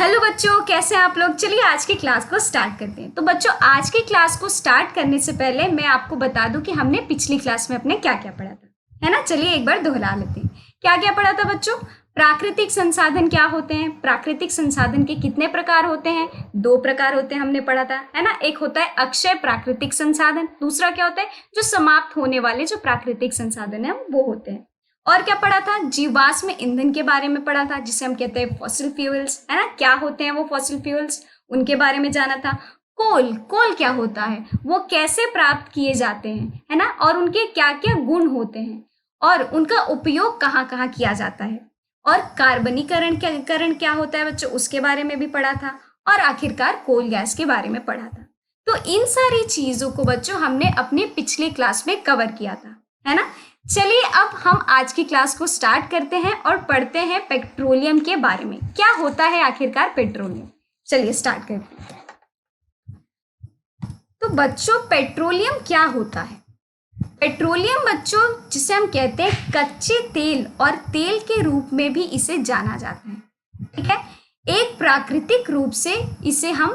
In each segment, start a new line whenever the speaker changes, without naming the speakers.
Hello बच्चों, कैसे हैं आप लोग। चलिए आज की क्लास को स्टार्ट करते हैं। तो बच्चों, आज की क्लास को स्टार्ट करने से पहले मैं आपको बता दूं कि हमने पिछली क्लास में अपने क्या क्या पढ़ा था, है ना। चलिए एक बार दोहरा लेते हैं। क्या क्या पढ़ा था बच्चों। प्राकृतिक संसाधन क्या होते हैं, प्राकृतिक संसाधन के कितने प्रकार होते हैं। 2 प्रकार होते हैं, हमने पढ़ा था, है ना। एक होता है अक्षय प्राकृतिक संसाधन, दूसरा क्या होता है जो समाप्त होने वाले जो प्राकृतिक संसाधन है वो होते हैं। और क्या पढ़ा था, जीवाश्म ईंधन के बारे में पढ़ा था, जिसे हम कहते हैं फॉसिल फ्यूल्स, है ना। क्या होते हैं वो फॉसिल फ्यूल्स, उनके बारे में जाना था। कोल, कोल क्या होता है, वो कैसे प्राप्त किए जाते हैं, है ना, और उनके क्या क्या गुण होते हैं और उनका उपयोग कहाँ कहाँ किया जाता है। और कार्बनीकरण क्या होता है बच्चों, उसके बारे में भी पढ़ा था। और आखिरकार कोल गैस के बारे में पढ़ा था। तो इन सारी चीजों को बच्चों हमने अपने पिछले क्लास में कवर किया था, है ना। चलिए अब हम आज की क्लास को स्टार्ट करते हैं और पढ़ते हैं पेट्रोलियम के बारे में। क्या होता है आखिरकार पेट्रोलियम। चलिए स्टार्ट करते हैं। तो बच्चों, पेट्रोलियम क्या होता है। पेट्रोलियम बच्चों, जिसे हम कहते हैं कच्चे तेल और तेल के रूप में भी इसे जाना जाता है, ठीक है। एक प्राकृतिक रूप से इसे हम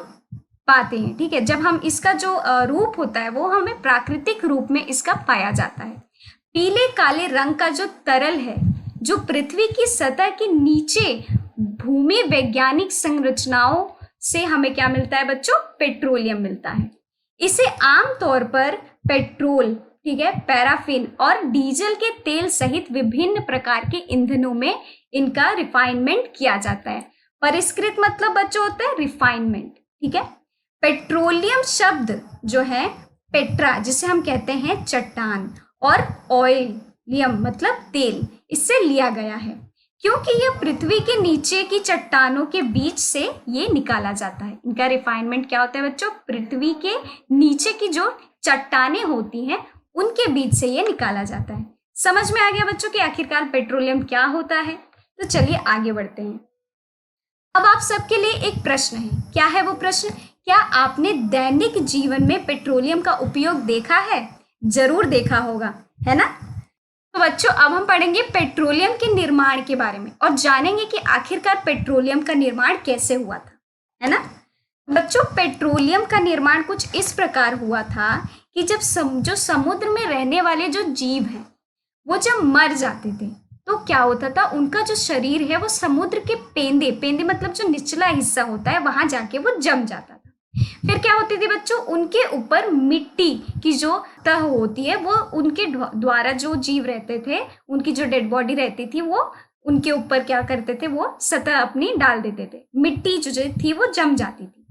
पाते हैं, ठीक है। जब हम इसका जो रूप होता है वो हमें प्राकृतिक रूप में इसका पाया जाता है। पीले काले रंग का जो तरल है, जो पृथ्वी की सतह के नीचे भूमि वैज्ञानिक संरचनाओं से हमें क्या मिलता है बच्चों, पेट्रोलियम मिलता है। इसे आमतौर पर पेट्रोल, ठीक है, पैराफिन और डीजल के तेल सहित विभिन्न प्रकार के ईंधनों में इनका रिफाइनमेंट किया जाता है। परिष्कृत मतलब बच्चों होता है रिफाइनमेंट, ठीक है। पेट्रोलियम शब्द जो है पेट्रा, जिसे हम कहते हैं चट्टान, और ऑयलियम मतलब तेल, इससे लिया गया है, क्योंकि यह पृथ्वी के नीचे की चट्टानों के बीच से ये निकाला जाता है। इनका रिफाइनमेंट क्या होता है बच्चों, पृथ्वी के नीचे की जो चट्टानें होती हैं उनके बीच से ये निकाला जाता है। समझ में आ गया बच्चों कि आखिरकार पेट्रोलियम क्या होता है। तो चलिए आगे बढ़ते हैं। अब आप सबके लिए एक प्रश्न है। क्या है वो प्रश्न, क्या आपने दैनिक जीवन में पेट्रोलियम का उपयोग देखा है। जरूर देखा होगा, है ना। तो बच्चों, अब हम पढ़ेंगे पेट्रोलियम के निर्माण के बारे में और जानेंगे कि आखिरकार पेट्रोलियम का निर्माण कैसे हुआ था, है ना। बच्चों, पेट्रोलियम का निर्माण कुछ इस प्रकार हुआ था कि जब जो समुद्र में रहने वाले जो जीव हैं वो जब मर जाते थे तो क्या होता था, उनका जो शरीर है वो समुद्र के पेंदे पेंदे मतलब जो निचला हिस्सा होता है वहां जाके वो जम जाता था। फिर क्या होती थी बच्चों, उनके ऊपर मिट्टी की जो तह होती है वो उनके द्वारा जो जीव रहते थे, उनकी जो डेड बॉडी रहती थी वो उनके ऊपर क्या करते थे, वो सतह अपनी डाल देते थे। मिट्टी जो थी वो जम जाती थी।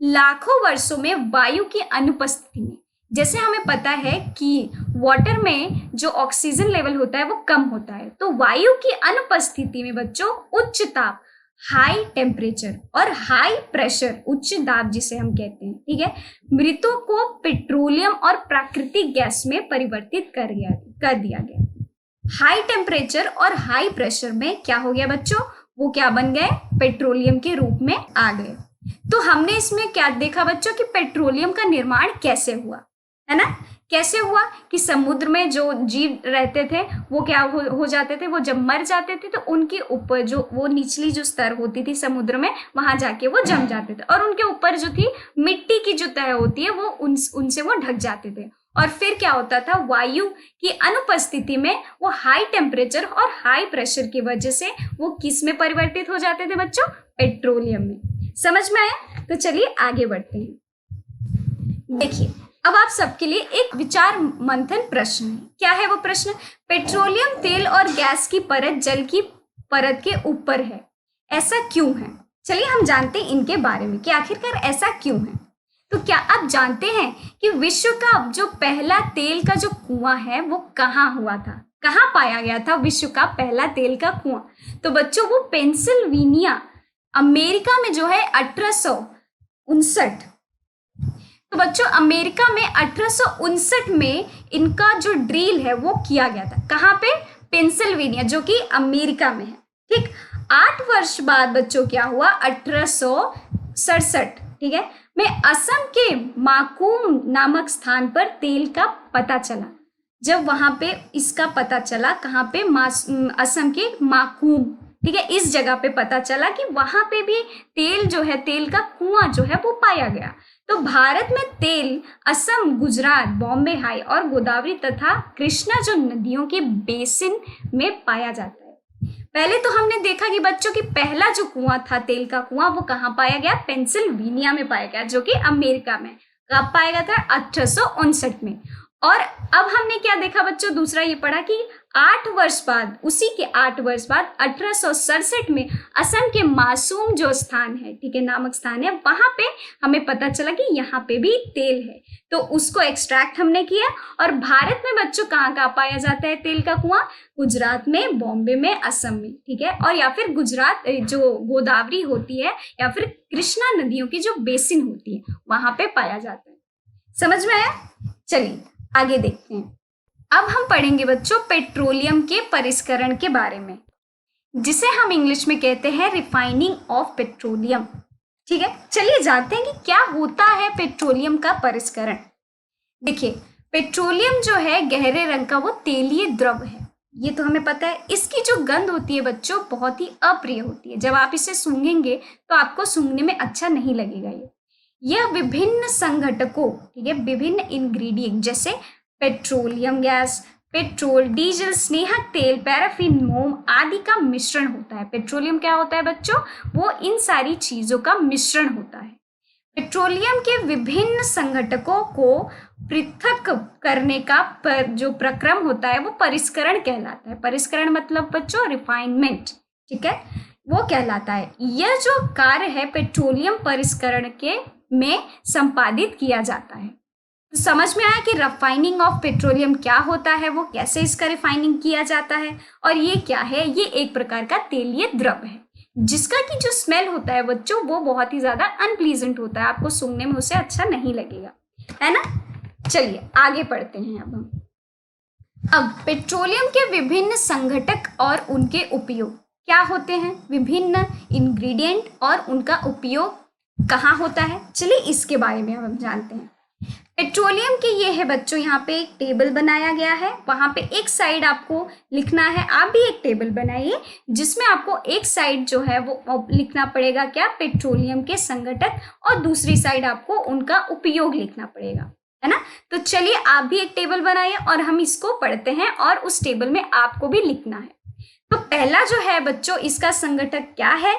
लाखों वर्षों में वायु की अनुपस्थिति में, जैसे हमें पता है कि वाटर में जो ऑक्सीजन लेवल होता है वो कम होता है, तो वायु की अनुपस्थिति में बच्चों उच्च ताप, हाई टेम्परेचर और हाई प्रेशर, उच्च दाब जिसे हम कहते हैं, ठीक है, मृतों को पेट्रोलियम और प्राकृतिक गैस में परिवर्तित कर दिया गया। हाई टेम्परेचर और हाई प्रेशर में क्या हो गया बच्चों, वो क्या बन गए, पेट्रोलियम के रूप में आ गए। तो हमने इसमें क्या देखा बच्चों कि पेट्रोलियम का निर्माण कैसे हुआ, है ना। कैसे हुआ कि समुद्र में जो जीव रहते थे वो क्या हो जाते थे, वो जब मर जाते थे तो उनके ऊपर जो वो निचली जो स्तर होती थी समुद्र में वहां जाके वो जम जाते थे और उनके ऊपर जो थी मिट्टी की जो तह होती है वो उनसे वो ढक जाते थे। और फिर क्या होता था, वायु की अनुपस्थिति में वो हाई टेम्परेचर और हाई प्रेशर की वजह से वो किस में परिवर्तित हो जाते थे बच्चों, पेट्रोलियम में। समझ में आया। तो चलिए आगे बढ़ते हैं। देखिए अब आप सबके लिए एक विचार मंथन प्रश्न है। क्या है वो प्रश्न, पेट्रोलियम तेल और गैस की परत जल की परत के ऊपर है, ऐसा क्यों है। चलिए हम जानते हैं इनके बारे में कि आखिरकार ऐसा क्यों है। तो क्या आप जानते हैं कि विश्व का जो पहला तेल का जो कुआं है वो कहाँ हुआ था, कहाँ पाया गया था विश्व का पहला तेल का कुआं। तो बच्चों वो पेंसिल्वेनिया अमेरिका में जो है 1859। तो बच्चों अमेरिका में 1859 में इनका जो ड्रिल है वो किया गया था। कहाँ पे, पेंसिल्वेनिया, जो कि अमेरिका में है, ठीक। 8 वर्ष बाद बच्चों क्या हुआ, 1867, ठीक है, में असम के माकूम नामक स्थान पर तेल का पता चला। जब वहां पे इसका पता चला, कहाँ पे, असम के माकूम, ठीक है, इस जगह पे पता चला कि वहां पे भी तेल जो है, तेल का कुआं जो है वो पाया गया। तो भारत में तेल असम, गुजरात, बॉम्बे हाई और गोदावरी तथा कृष्णा जो नदियों के बेसिन में पाया जाता है। पहले तो हमने देखा कि बच्चों की पहला जो कुआं था, तेल का कुआं, वो कहाँ पाया गया? पेंसिल्वेनिया में पाया गया, जो कि अमेरिका में। कब पाया गया था? 1859 में। और अब हमने क्या देखा बच्चों? दूसरा ये पढ़ा कि 8 वर्ष बाद, उसी के 8 वर्ष बाद 1867 में असम के मासूम जो स्थान है, ठीक है, नामक स्थान है, वहां पे हमें पता चला कि यहाँ पे भी तेल है। तो उसको एक्सट्रैक्ट हमने किया। और भारत में बच्चों कहाँ कहाँ पाया जाता है तेल का कुआं? गुजरात में, बॉम्बे में, असम में, ठीक है, और या फिर गुजरात जो गोदावरी होती है या फिर कृष्णा नदियों की जो बेसिन होती है, वहां पे पाया जाता है। समझ में आया? चलिए आगे देखते हैं। अब हम पढ़ेंगे बच्चों पेट्रोलियम के परिष्करण के बारे में, जिसे हम इंग्लिश में कहते हैं रिफाइनिंग ऑफ पेट्रोलियम। ठीक है, चलिए जानते हैं कि क्या होता है पेट्रोलियम का परिष्करण। देखिए, पेट्रोलियम जो है गहरे रंग का वो तेलीय द्रव है, ये तो हमें पता है। इसकी जो गंध होती है बच्चों बहुत ही अप्रिय होती है। जब आप इसे सूंघेंगे तो आपको सूंघने में अच्छा नहीं लगेगा। यह विभिन्न संघटकों, ठीक है, विभिन्न इंग्रेडिएंट जैसे पेट्रोलियम गैस, पेट्रोल, डीजल, स्नेहक तेल, पैराफिन, मोम आदि का मिश्रण होता है। पेट्रोलियम क्या होता है बच्चों? वो इन सारी चीजों का मिश्रण होता है। पेट्रोलियम के विभिन्न संघटकों को पृथक करने का जो प्रक्रम होता है वो परिष्करण कहलाता है। परिष्करण मतलब बच्चों रिफाइनमेंट, ठीक है, वो कहलाता है। यह जो कार्य है पेट्रोलियम परिष्करण के में संपादित किया जाता है। तो समझ में आया कि रिफाइनिंग ऑफ पेट्रोलियम क्या होता है, वो कैसे इसका रिफाइनिंग किया जाता है, और ये क्या है? ये एक प्रकार का तेलीय द्रव है जिसका की जो स्मेल होता है बच्चों वो बहुत ही ज्यादा अनप्लीजेंट होता है, आपको सूंघने में उसे अच्छा नहीं लगेगा, है ना। चलिए आगे पढ़ते हैं। अब पेट्रोलियम के विभिन्न संघटक और उनके उपयोग क्या होते हैं, विभिन्न इंग्रेडिएंट और उनका उपयोग कहाँ होता है, चलिए इसके बारे में हम जानते हैं। पेट्रोलियम के ये है बच्चों, यहाँ पे एक टेबल बनाया गया है, वहां पे एक साइड आपको लिखना है। आप भी एक टेबल बनाइए जिसमें आपको एक साइड जो है वो लिखना पड़ेगा क्या, पेट्रोलियम के संघटक, और दूसरी साइड आपको उनका उपयोग लिखना पड़ेगा, है ना। तो चलिए आप भी एक टेबल बनाइए और हम इसको पढ़ते हैं, और उस टेबल में आपको भी लिखना है। तो पहला जो है बच्चों इसका संघटक क्या है?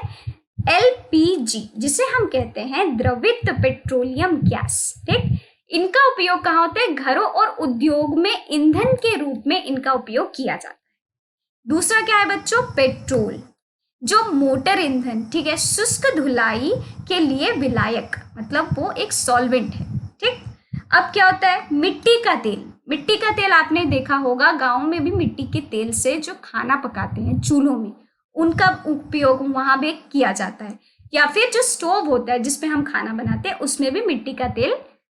एलपीजी, जिसे हम कहते हैं द्रवित पेट्रोलियम गैस, ठीक। इनका उपयोग कहाँ होता है? घरों और उद्योग में ईंधन के रूप में इनका उपयोग किया जाता है। दूसरा क्या है बच्चों? पेट्रोल, जो मोटर ईंधन, ठीक है, शुष्क धुलाई के लिए विलायक, मतलब वो एक सॉल्वेंट है, ठीक। अब क्या होता है? मिट्टी का तेल। मिट्टी का तेल आपने देखा होगा, गाँव में भी मिट्टी के तेल से जो खाना पकाते हैं चूल्हों में, उनका उपयोग वहां भी किया जाता है। या फिर जो स्टोव होता है जिसपे हम खाना बनाते हैं उसमें भी मिट्टी का तेल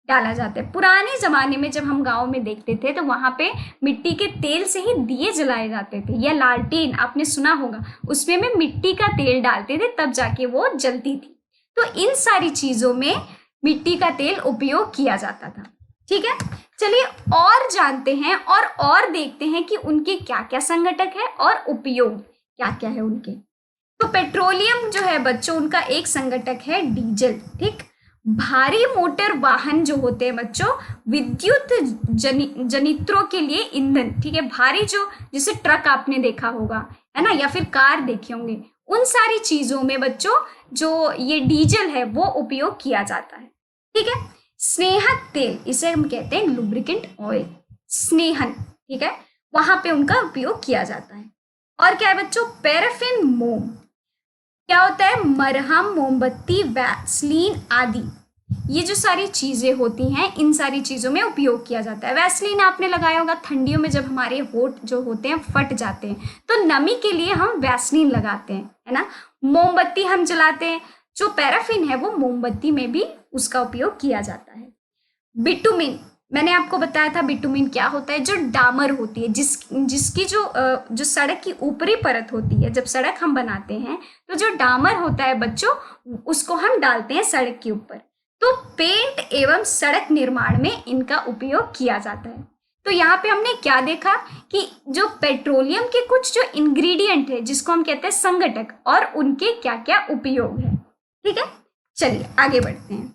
डाला जाता है। पुराने जमाने में जब हम गांव में देखते थे तो वहां पे मिट्टी के तेल से ही दिए जलाए जाते थे, या लालटेन आपने सुना होगा, उसमें में मिट्टी का तेल डालते थे तब जाके वो जलती थी। तो इन सारी चीजों में मिट्टी का तेल उपयोग किया जाता था, ठीक है। चलिए और जानते हैं और देखते हैं कि उनके क्या क्या संघटक है और उपयोग क्या क्या है उनके। तो पेट्रोलियम जो है बच्चों उनका एक संघटक है डीजल, ठीक। भारी मोटर वाहन जो होते हैं बच्चों विद्युत जनित्रों के लिए ईंधन, ठीक है, भारी जो जैसे ट्रक आपने देखा होगा, है ना, या फिर कार देखे होंगे, उन सारी चीजों में बच्चों जो ये डीजल है वो उपयोग किया जाता है, ठीक है। स्नेहक तेल, इसे हम कहते हैं लुब्रिकेंट ऑयल, स्नेहन, ठीक है, वहां पे उनका उपयोग किया जाता है। और क्या है बच्चों? पैराफिन मोम, क्या होता है? मरहम, मोमबत्ती, वैसलीन आदि, ये जो सारी चीजें होती हैं इन सारी चीजों में उपयोग किया जाता है। वैसलीन आपने लगाया होगा, ठंडियों में जब हमारे होंठ जो होते हैं फट जाते हैं तो नमी के लिए हम वैसलीन लगाते हैं, है ना। मोमबत्ती हम जलाते हैं, जो पैराफिन है वो मोमबत्ती में भी उसका उपयोग किया जाता है। बिटुमिन, मैंने आपको बताया था बिटुमिन क्या होता है, जो डामर होती है, जिसकी जो सड़क की ऊपरी परत होती है, जब सड़क हम बनाते हैं तो जो डामर होता है बच्चों उसको हम डालते हैं सड़क के ऊपर। तो पेंट एवं सड़क निर्माण में इनका उपयोग किया जाता है। तो यहाँ पे हमने क्या देखा कि जो पेट्रोलियम के कुछ जो इंग्रेडिएंट है जिसको हम कहते हैं संघटक, और उनके क्या क्या उपयोग है। ठीक है, चलिए आगे बढ़ते हैं।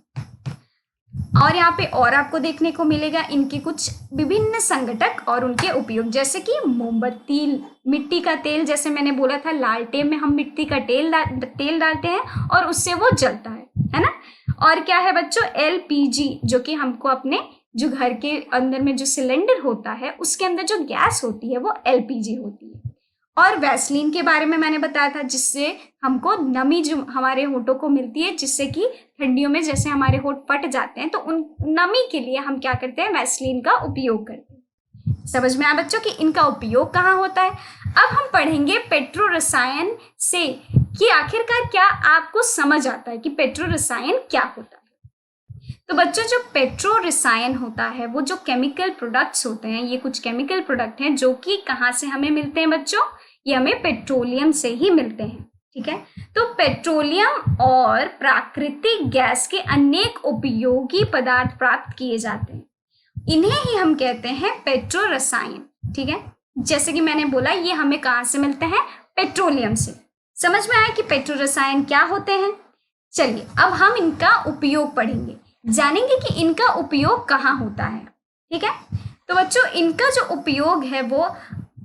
और यहाँ पे और आपको देखने को मिलेगा इनके कुछ विभिन्न संघटक और उनके उपयोग, जैसे कि मोमबत्ती, मिट्टी का तेल, जैसे मैंने बोला था लालटेन में हम मिट्टी का तेल डालते हैं और उससे वो जलता है ना। और क्या है बच्चों, एलपीजी, जो कि हमको अपने जो घर के अंदर में जो सिलेंडर होता है उसके अंदर जो गैस होती है वो एलपीजी होती है। और वैसलीन के बारे में मैंने बताया था, जिससे हमको नमी जो हमारे होठों को मिलती है, जिससे कि ठंडियों में जैसे हमारे होठ फट जाते हैं तो उन नमी के लिए हम क्या करते हैं, वैसलीन का उपयोग करते हैं। समझ में आया बच्चों कि इनका उपयोग कहाँ होता है। अब हम पढ़ेंगे पेट्रो रसायन से कि आखिरकार क्या आपको समझ आता है कि पेट्रो रसायन क्या होता है। तो बच्चों जो पेट्रो रसायन होता है वो जो केमिकल प्रोडक्ट्स होते हैं, ये कुछ केमिकल प्रोडक्ट हैं जो कि कहाँ से हमें मिलते हैं बच्चों, ये हमें पेट्रोलियम से ही मिलते हैं। ठीक है, तो पेट्रोलियम और प्राकृतिक गैस के अनेक उपयोगी पदार्थ प्राप्त किए जाते हैं, इन्हें ही हम कहते हैं पेट्रो रसायन। ठीक है, जैसे कि मैंने बोला ये हमें कहाँ से मिलते हैं, पेट्रोलियम से। समझ में आया कि पेट्रो रसायन क्या होते हैं। चलिए अब हम इनका उपयोग पढ़ेंगे, जानेंगे कि इनका उपयोग कहाँ होता है। ठीक है, तो बच्चों इनका जो उपयोग है वो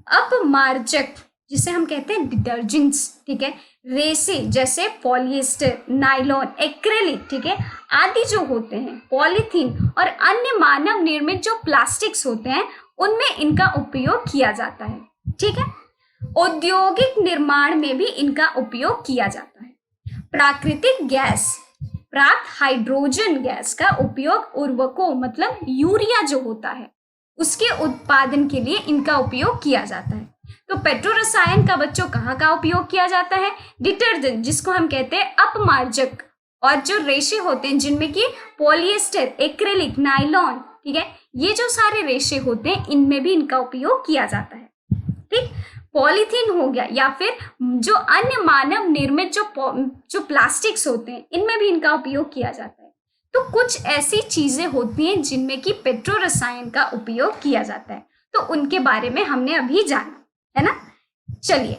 अपमार्जक, जिसे हम कहते हैं डिटर्जेंट्स, ठीक है, रेसे जैसे पॉलिएस्टर, नायलॉन, एक्रेलिक, ठीक है, आदि जो होते हैं, पॉलीथीन और अन्य मानव निर्मित जो प्लास्टिक्स होते हैं उनमें इनका उपयोग किया जाता है। ठीक है, औद्योगिक निर्माण में भी इनका उपयोग किया जाता है। प्राकृतिक गैस प्राप्त हाइड्रोजन गैस का उपयोग उर्वरकों मतलब यूरिया जो होता है उसके उत्पादन के लिए इनका उपयोग किया जाता है। तो पेट्रो रसायन का बच्चों कहाँ का उपयोग किया जाता है, डिटर्जेंट जिसको हम कहते हैं अपमार्जक, और जो रेशे होते हैं जिनमें कि पॉलिएस्टर, एक्रेलिक, नायलॉन, ठीक है, ये जो सारे रेशे होते हैं इनमें भी इनका उपयोग किया जाता है। ठीक, पॉलीथीन हो गया या फिर जो अन्य मानव निर्मित जो प्लास्टिक्स होते हैं इनमें भी इनका उपयोग किया जाता है। तो कुछ ऐसी चीजें होती हैं जिनमें कि पेट्रो रसायन का उपयोग किया जाता है, तो उनके बारे में हमने अभी जाना है ना। चलिए,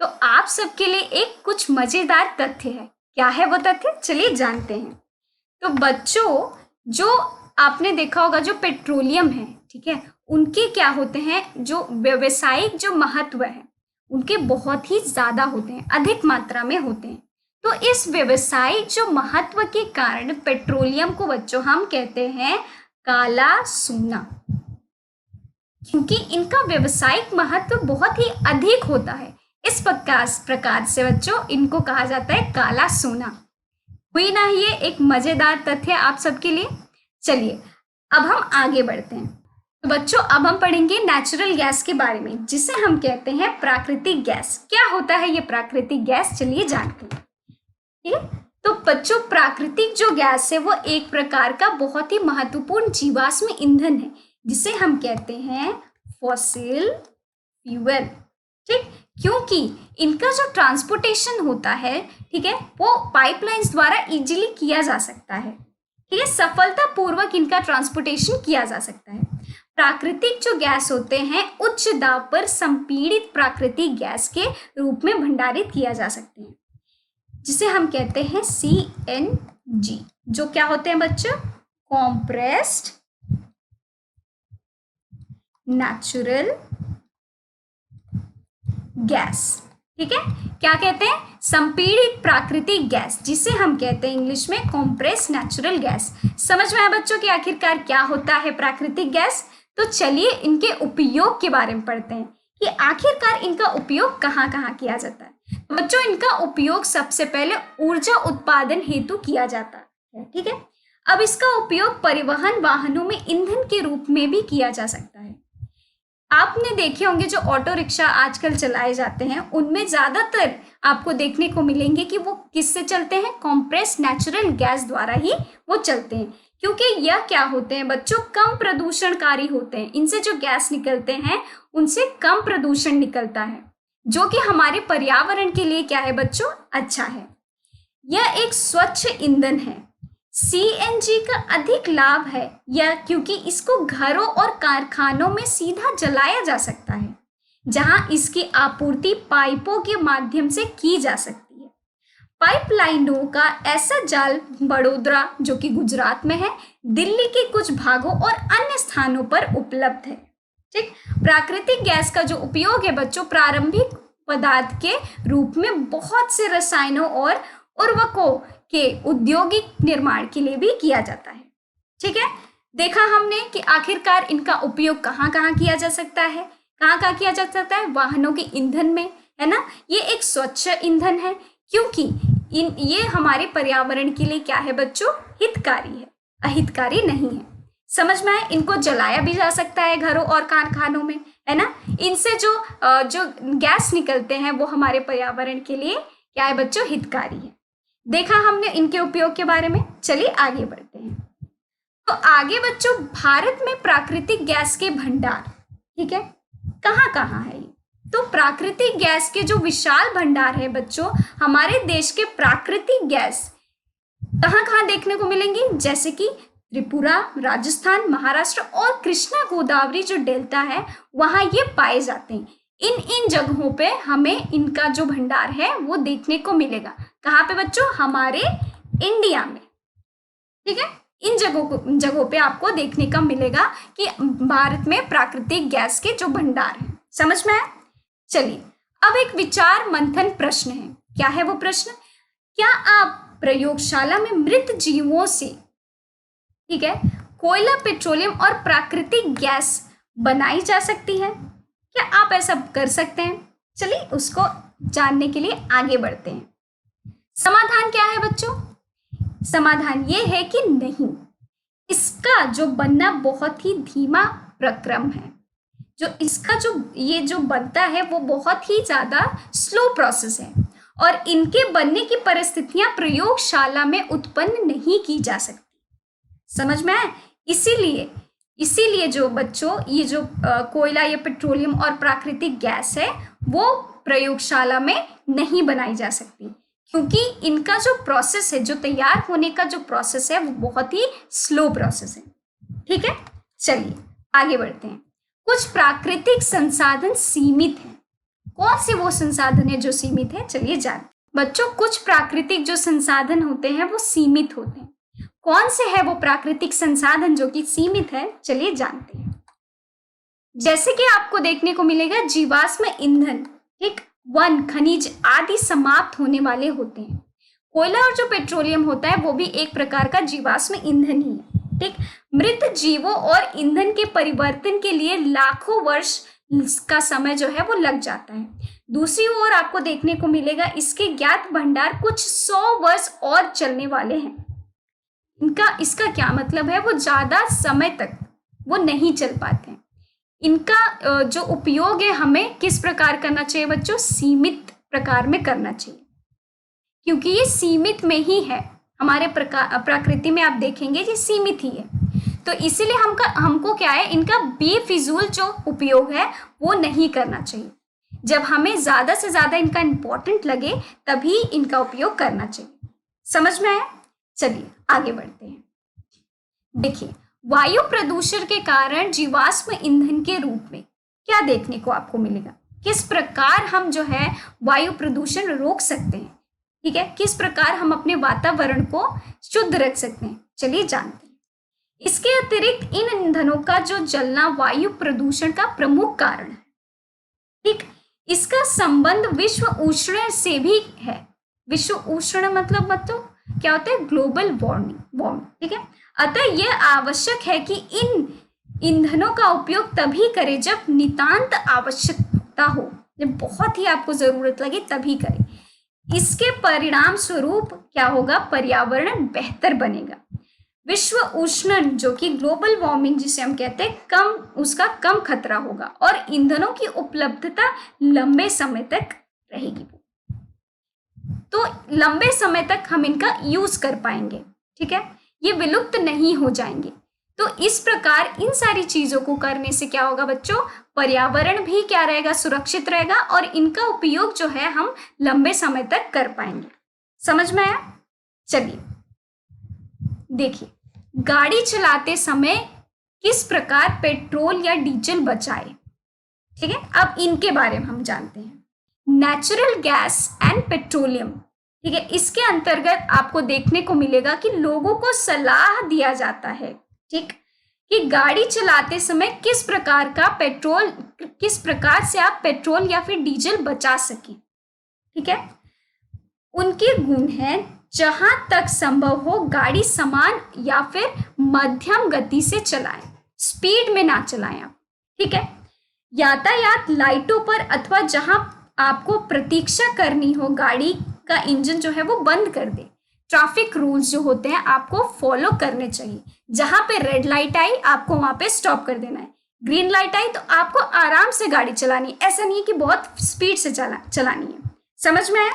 तो आप सबके लिए एक कुछ मजेदार तथ्य है, क्या है वो तथ्य, चलिए जानते हैं। तो बच्चों जो आपने देखा होगा जो पेट्रोलियम है, ठीक है, उनके क्या होते हैं, जो व्यवसायिक जो महत्व है उनके बहुत ही ज्यादा होते हैं, अधिक मात्रा में होते हैं। तो इस व्यवसायिक जो महत्व के कारण पेट्रोलियम को बच्चों हम कहते हैं काला सोना, क्योंकि इनका व्यवसायिक महत्व बहुत ही अधिक होता है। इस प्रकार से बच्चों इनको कहा जाता है काला सोना। हुई ना ये एक मजेदार तथ्य आप सबके लिए। चलिए अब हम आगे बढ़ते हैं। तो बच्चों अब हम पढ़ेंगे नेचुरल गैस के बारे में, जिसे हम कहते हैं प्राकृतिक गैस। क्या होता है ये प्राकृतिक गैस, चलिए जानते हैं। ठीक है, तो बच्चों प्राकृतिक जो गैस है वो एक प्रकार का बहुत ही महत्वपूर्ण जीवाश्म ईंधन है, जिसे हम कहते हैं फॉसिल फ्यूल। ठीक, क्योंकि इनका जो ट्रांसपोर्टेशन होता है, ठीक है, वो पाइपलाइंस द्वारा इजीली किया जा सकता है। ठीक है, सफलतापूर्वक इनका ट्रांसपोर्टेशन किया जा सकता है। प्राकृतिक जो गैस होते हैं उच्च दाब पर संपीड़ित प्राकृतिक गैस के रूप में भंडारित किया जा सकते हैं, जिसे हम कहते हैं CNG, जो क्या होते हैं बच्चों, कॉम्प्रेस्ड नेचुरल गैस। ठीक है, क्या कहते हैं, संपीड़ित प्राकृतिक गैस, जिसे हम कहते हैं इंग्लिश में कॉम्प्रेस्ड नेचुरल गैस। समझ में आया बच्चों कि आखिरकार क्या होता है प्राकृतिक गैस। तो चलिए इनके उपयोग के बारे में पढ़ते हैं कि आखिरकार इनका उपयोग कहाँ कहाँ किया जाता है। तो बच्चों इनका उपयोग सबसे पहले ऊर्जा उत्पादन हेतु किया जाता है। ठीक है, अब इसका उपयोग परिवहन वाहनों में ईंधन के रूप में भी किया जा सकता है। आपने देखे होंगे जो ऑटो रिक्शा आजकल चलाए जाते हैं उनमें ज्यादातर आपको देखने को मिलेंगे कि वो किससे चलते हैं, कॉम्प्रेस्ड नेचुरल गैस द्वारा ही वो चलते हैं, क्योंकि यह क्या होते हैं बच्चों, कम प्रदूषणकारी होते हैं। इनसे जो गैस निकलते हैं उनसे कम प्रदूषण निकलता है, जो कि हमारे पर्यावरण के लिए क्या है बच्चों, अच्छा है। यह एक स्वच्छ ईंधन है, सीएनजी का अधिक लाभ है या क्योंकि इसको घरों और कारखानों में सीधा जलाया जा सकता है, जहां इसकी आपूर्ति पाइपों के माध्यम से की जा सकती है। पाइपलाइनों का ऐसा जाल बड़ोदरा, जो कि गुजरात में है, दिल्ली के कुछ भागों और अन्य स्थानों पर उपलब्ध है। ठीक, प्राकृतिक गैस का जो उपयोग है बच्चों, प्रारंभिक पदार्थ के रूप में बहुत से रसायनों और उर्वरकों के औद्योगिक निर्माण के लिए भी किया जाता है। ठीक है, देखा हमने कि आखिरकार इनका उपयोग कहाँ कहाँ किया जा सकता है, कहाँ कहाँ किया जा सकता है, वाहनों के ईंधन में, है ना। ये एक स्वच्छ ईंधन है क्योंकि ये हमारे पर्यावरण के लिए क्या है बच्चों, हितकारी है, अहितकारी नहीं है। समझ में आए, इनको जलाया भी जा सकता है घरों और कारखानों में, है ना। इनसे जो गैस निकलते हैं वो हमारे पर्यावरण के लिए क्या है बच्चों, हितकारी है। देखा हमने इनके उपयोग के बारे में। चलिए आगे बढ़ते हैं। तो आगे बच्चों, भारत में प्राकृतिक गैस के भंडार, ठीक है, कहाँ कहाँ है ये? तो प्राकृतिक गैस के जो विशाल भंडार है बच्चों, हमारे देश के प्राकृतिक गैस कहाँ कहाँ देखने को मिलेंगी, जैसे कि त्रिपुरा, राजस्थान, महाराष्ट्र और कृष्णा गोदावरी जो डेल्टा है वहां ये पाए जाते हैं। इन जगहों पे हमें इनका जो भंडार है वो देखने को मिलेगा। कहाँ पे बच्चों, हमारे इंडिया में। ठीक है, इन जगहों पे आपको देखने का मिलेगा कि भारत में प्राकृतिक गैस के जो भंडार हैं। समझ में आया? चलिए अब एक विचार मंथन प्रश्न है। क्या है वो प्रश्न? क्या आप प्रयोगशाला में मृत जीवों से, ठीक है, कोयला, पेट्रोलियम और प्राकृतिक गैस बनाई जा सकती है? क्या आप ऐसा कर सकते हैं? चलिए उसको जानने के लिए आगे बढ़ते हैं। समाधान क्या है बच्चों? समाधान ये है कि नहीं, इसका जो बनना बहुत ही धीमा प्रक्रम है। ये जो बनता है वो बहुत ही ज्यादा स्लो प्रोसेस है और इनके बनने की परिस्थितियां प्रयोगशाला में उत्पन्न नहीं की जा सकती। समझ में आए? इसीलिए जो बच्चों ये जो कोयला या पेट्रोलियम और प्राकृतिक गैस है वो प्रयोगशाला में नहीं बनाई जा सकती, क्योंकि इनका जो प्रोसेस है, जो तैयार होने का जो प्रोसेस है वो बहुत ही स्लो प्रोसेस है। ठीक है, चलिए आगे बढ़ते हैं। कुछ प्राकृतिक संसाधन सीमित हैं। कौन से वो संसाधन है जो सीमित है? चलिए जानते बच्चों। कुछ प्राकृतिक जो संसाधन होते हैं वो सीमित होते हैं। कौन से है वो प्राकृतिक संसाधन जो कि सीमित है? चलिए जानते हैं। जैसे कि आपको देखने को मिलेगा जीवाश्म ईंधन, ठीक, वन, खनिज आदि समाप्त होने वाले होते हैं। कोयला और जो पेट्रोलियम होता है वो भी एक प्रकार का जीवाश्म ईंधन ही है। ठीक, मृत जीवों और ईंधन के परिवर्तन के लिए लाखों वर्ष का समय जो है वो लग जाता है। दूसरी ओर आपको देखने को मिलेगा इसके ज्ञात भंडार कुछ 100 वर्ष और चलने वाले हैं। इसका क्या मतलब है? वो ज्यादा समय तक वो नहीं चल पाते हैं। इनका जो उपयोग है हमें किस प्रकार करना चाहिए बच्चों? सीमित प्रकार में करना चाहिए, क्योंकि ये सीमित में ही है। हमारे प्रकृति में आप देखेंगे ये सीमित ही है, तो इसीलिए हमको क्या है, इनका बेफिजूल जो उपयोग है वो नहीं करना चाहिए। जब हमें ज्यादा से ज्यादा इनका इंपॉर्टेंट लगे तभी इनका उपयोग करना चाहिए। समझ में आया? चलिए आगे बढ़ते हैं। देखिए, वायु प्रदूषण के कारण जीवाश्म ईंधन के रूप में क्या देखने को आपको मिलेगा? किस प्रकार हम जो है वायु प्रदूषण रोक सकते हैं? ठीक है, किस प्रकार हम अपने वातावरण को शुद्ध रख सकते हैं? चलिए जानते हैं। इसके अतिरिक्त इन ईंधनों का जो जलना वायु प्रदूषण का प्रमुख कारण है। ठीक, इसका संबंध विश्व उष्णता से भी है। विश्व उष्णता मतलब क्या होता है? Global warming. ठीक है, अतः यह आवश्यक है कि इन ईंधनों का उपयोग तभी करें जब नितांत आवश्यकता हो, जब बहुत ही आपको जरूरत लगे तभी करें। इसके परिणाम स्वरूप क्या होगा? पर्यावरण बेहतर बनेगा। विश्व उष्णन जो कि ग्लोबल वार्मिंग जिसे हम कहते हैं, उसका कम खतरा होगा और ईंधनों की उपलब्धता लंबे समय तक रहेगी। तो लंबे समय तक हम इनका यूज कर पाएंगे। ठीक है, ये विलुप्त नहीं हो जाएंगे। तो इस प्रकार इन सारी चीजों को करने से क्या होगा बच्चों? पर्यावरण भी क्या रहेगा? सुरक्षित रहेगा और इनका उपयोग जो है हम लंबे समय तक कर पाएंगे। समझ में आया? चलिए देखिए, गाड़ी चलाते समय किस प्रकार पेट्रोल या डीजल बचाए, ठीक है। अब इनके बारे में हम जानते हैं। नेचुरल गैस एंड पेट्रोलियम, ठीक है, इसके अंतर्गत आपको देखने को मिलेगा कि लोगों को सलाह दिया जाता है, ठीक, कि गाड़ी चलाते समय किस प्रकार से आप पेट्रोल या फिर डीजल बचा सकें, ठीक है। उनके गुण हैं, जहां तक संभव हो गाड़ी समान या फिर मध्यम गति से चलाएं, स्पीड में ना चलाएं आप, ठीक है। यातायात लाइटों पर अथवा जहां आपको प्रतीक्षा करनी हो, गाड़ी का इंजन जो है वो बंद कर दे। ट्रैफिक रूल्स जो होते हैं आपको फॉलो करने चाहिए। जहां पे रेड लाइट आई आपको वहां पे स्टॉप कर देना है, ग्रीन लाइट आई तो आपको आराम से गाड़ी चलानी है, ऐसा नहीं है कि बहुत स्पीड से चलानी है। समझ में आया?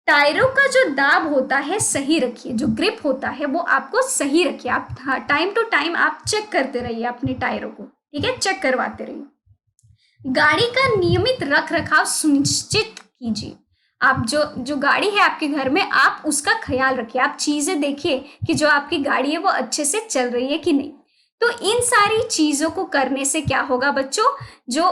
टायरों का जो दाब होता है सही रखिए, जो ग्रिप होता है वो आपको सही रखिए। आप टाइम टू टाइम आप चेक करते रहिए अपने टायरों को, ठीक है, चेक करवाते रहिए। गाड़ी का नियमित रख रखाव सुनिश्चित कीजिए। आप जो गाड़ी है आपके घर में, आप उसका ख्याल रखिए। आप चीजें देखिए कि जो आपकी गाड़ी है वो अच्छे से चल रही है कि नहीं। तो इन सारी चीजों को करने से क्या होगा बच्चों, जो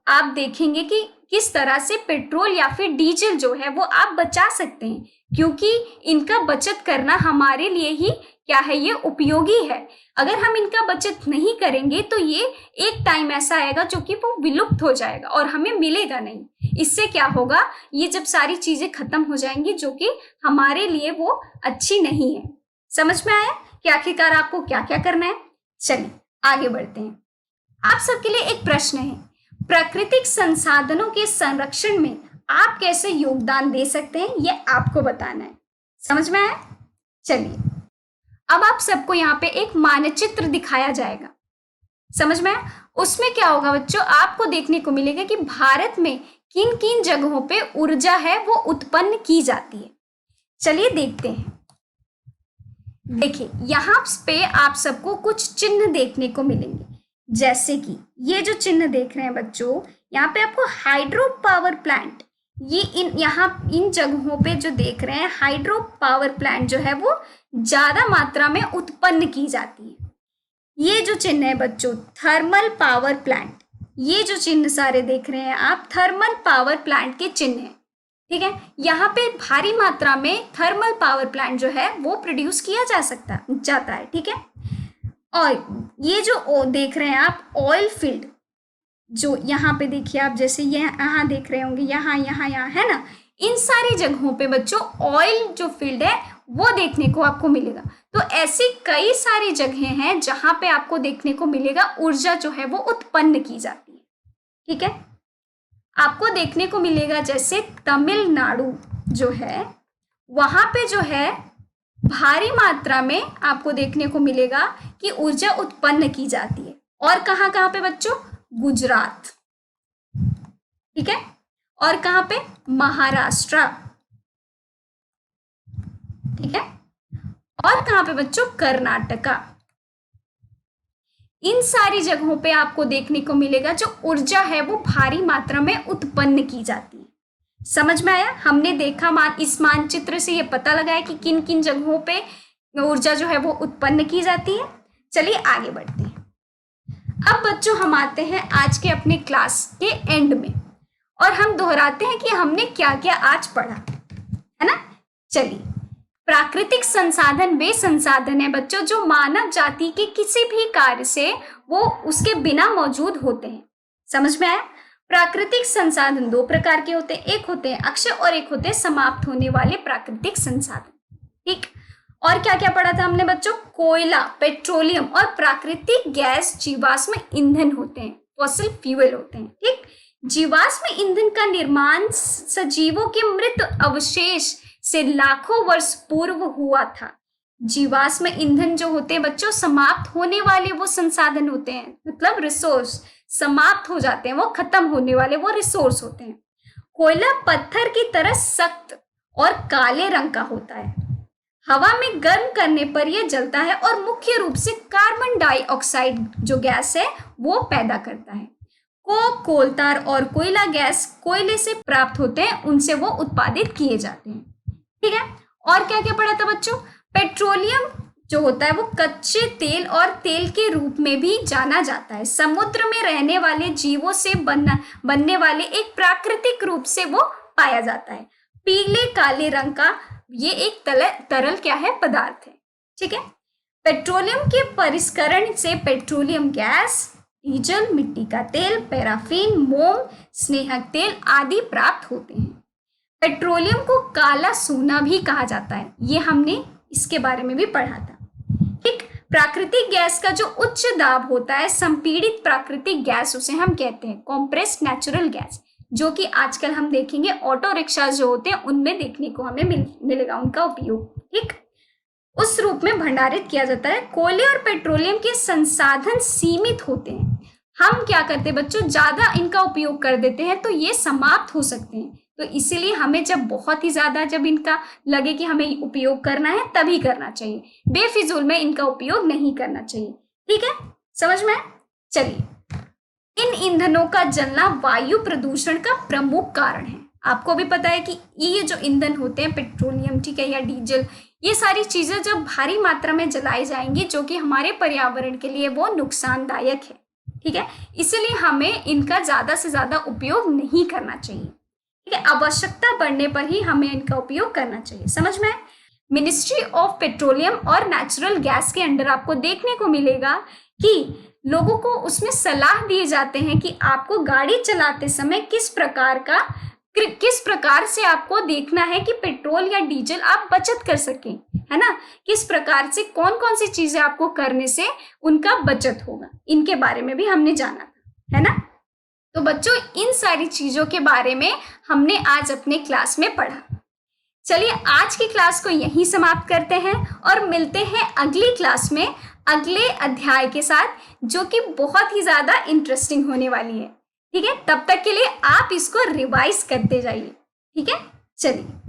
आप देखेंगे कि किस तरह से पेट्रोल या फिर डीजल जो है वो आप बचा सकते हैं, क्योंकि इनका बचत करना हमारे लिए ही क्या है, ये उपयोगी है। अगर हम इनका बचत नहीं करेंगे तो ये एक टाइम ऐसा आएगा जो कि वो विलुप्त हो जाएगा और हमें मिलेगा नहीं। इससे क्या होगा, ये जब सारी चीजें खत्म हो जाएंगी जो कि हमारे लिए वो अच्छी नहीं है। समझ में आया कि आखिरकार आपको क्या क्या करना है? चलिए आगे बढ़ते हैं। आप सबके लिए एक प्रश्न है, प्राकृतिक संसाधनों के संरक्षण में आप कैसे योगदान दे सकते हैं, ये आपको बताना है। समझ में आया? चलिए, अब आप सबको यहाँ पे एक मानचित्र दिखाया जाएगा। समझ में आया? उसमें क्या होगा बच्चों, आपको देखने को मिलेगा कि भारत में किन किन जगहों पे ऊर्जा है वो उत्पन्न की जाती है। चलिए देखते हैं। देखिए, यहाँ पे आप सबको कुछ चिन्ह देखने को मिलेंगे, जैसे कि ये जो चिन्ह देख रहे हैं बच्चों, यहाँ पे आपको हाइड्रो पावर प्लांट, ये इन जगहों पे जो देख रहे हैं हाइड्रो पावर प्लांट जो है वो ज्यादा मात्रा में उत्पन्न की जाती है। ये जो चिन्ह है बच्चों, थर्मल पावर प्लांट, ये जो चिन्ह सारे देख रहे हैं आप, थर्मल पावर प्लांट के चिन्ह हैं, ठीक है। यहाँ पे भारी मात्रा में थर्मल पावर प्लांट जो है वो प्रोड्यूस किया जाता है, ठीक है। और ये जो देख रहे हैं आप ऑयल फील्ड, जो यहाँ पे देखिए आप, जैसे ये यहाँ देख रहे होंगे, यहाँ है ना, इन सारी जगहों पे बच्चों ऑयल जो फील्ड है वो देखने को आपको मिलेगा। तो ऐसी कई सारी जगहें हैं जहां पे आपको देखने को मिलेगा ऊर्जा जो है वो उत्पन्न की जाती है, ठीक है। आपको देखने को मिलेगा जैसे तमिलनाडु जो है, वहां पे जो है भारी मात्रा में आपको देखने को मिलेगा कि ऊर्जा उत्पन्न की जाती है। और कहाँ कहाँ पे बच्चों? गुजरात, ठीक है। और कहाँ पे? महाराष्ट्र, ठीक है। और कहाँ पे बच्चों? कर्नाटका। इन सारी जगहों पे आपको देखने को मिलेगा जो ऊर्जा है वो भारी मात्रा में उत्पन्न की जाती है। समझ में आया? हमने देखा इस मानचित्र से ये पता लगा है कि किन किन जगहों पे ऊर्जा जो है वो उत्पन्न की जाती है। चलिए आगे बढ़ते हैं। अब बच्चों हम आते हैं आज के अपने क्लास के एंड में, और हम दोहराते हैं कि हमने क्या क्या आज पढ़ा, है ना। चलिए, प्राकृतिक संसाधन वे संसाधन है बच्चों जो मानव जाति के किसी भी कार्य से वो उसके बिना मौजूद होते हैं। समझ में आया? प्राकृतिक संसाधन दो प्रकार के होते हैं, एक होते हैं अक्षय और एक होते हैं समाप्त होने वाले प्राकृतिक संसाधन, ठीक। और क्या क्या पढ़ा था हमने बच्चों? कोयला, पेट्रोलियम और प्राकृतिक गैस जीवाश्म ईंधन होते हैं, फॉसिल फ्यूल होते हैं, ठीक। जीवाश्म ईंधन का निर्माण सजीवों के मृत अवशेष से लाखों वर्ष पूर्व हुआ था। जीवाश्म ईंधन जो होते हैं बच्चों समाप्त होने वाले वो संसाधन होते हैं, मतलब रिसोर्स समाप्त हो जाते हैं, वो खत्म होने वाले वो रिसोर्स होते हैं। कोयला पत्थर की तरह सख्त और काले रंग का होता है, हवा में गर्म करने पर यह जलता है और मुख्य रूप से कार्बन डाइऑक्साइड जो गैस है वो पैदा करता है। कोक, कोलतार और कोयला गैस कोयले से प्राप्त होते हैं, उनसे वो उत्पादित किए जाते हैं, ठीक है। और क्या क्या पढ़ा था बच्चों? पेट्रोलियम जो होता है वो कच्चे तेल और तेल के रूप में भी जाना जाता है। समुद्र में रहने वाले जीवों से बनने वाले एक प्राकृतिक रूप से वो पाया जाता है। पीले काले रंग का ये एक तरल क्या है, पदार्थ है। ठीक है। पेट्रोलियम के परिष्करण से पेट्रोलियम गैस, डीजल, मिट्टी का तेल, पैराफिन, मोम, स्नेहक तेल आदि प्राप्त होते हैं। पेट्रोलियम को काला सोना भी कहा जाता है, ये हमने इसके बारे में भी पढ़ा था। ठीक। प्राकृतिक गैस का जो उच्च दाब होता है, संपीड़ित प्राकृतिक गैस उसे हम कहते हैं कॉम्प्रेस्ड नेचुरल गैस, जो कि आजकल हम देखेंगे ऑटो रिक्शा जो होते हैं उनमें देखने को हमें मिलेगा उनका उपयोग। ठीक। उस रूप में भंडारित किया जाता है। कोयले और पेट्रोलियम के संसाधन सीमित होते हैं। हम क्या करते हैं बच्चों, ज्यादा इनका उपयोग कर देते हैं तो ये समाप्त हो सकते हैं। तो इसीलिए हमें जब बहुत ही ज्यादा जब इनका लगे कि हमें उपयोग करना है तभी करना चाहिए, बेफिजूल में इनका उपयोग नहीं करना चाहिए। ठीक है, समझ में? चलिए, इन ईंधनों का जलना वायु प्रदूषण का प्रमुख कारण है। आपको भी पता है कि ये जो ईंधन होते हैं पेट्रोलियम, ठीक है, या डीजल, ये सारी चीजें जब भारी मात्रा में जलाई जाएंगी जो कि हमारे पर्यावरण के लिए वो नुकसानदायक है। ठीक है, इसलिए हमें इनका ज्यादा से ज्यादा उपयोग नहीं करना चाहिए। ठीक है, आवश्यकता पड़ने पर ही हमें इनका उपयोग करना चाहिए। समझ में? मिनिस्ट्री ऑफ पेट्रोलियम और नेचुरल गैस के अंडर आपको देखने को मिलेगा कि लोगों को उसमें सलाह दिए जाते हैं कि आपको गाड़ी चलाते समय किस प्रकार से आपको देखना है कि पेट्रोल या डीजल आप बचत कर सकें, है ना। किस प्रकार से कौन कौन सी चीजें आपको करने से उनका बचत होगा, इनके बारे में भी हमने जाना था, है ना। तो बच्चों, इन सारी चीजों के बारे में हमने आज अपने क्लास में पढ़ा। चलिए, आज की क्लास को यहीं समाप्त करते हैं और मिलते हैं अगली क्लास में अगले अध्याय के साथ, जो कि बहुत ही ज्यादा इंटरेस्टिंग होने वाली है। ठीक है, तब तक के लिए आप इसको रिवाइज करते जाइए। ठीक है, चलिए।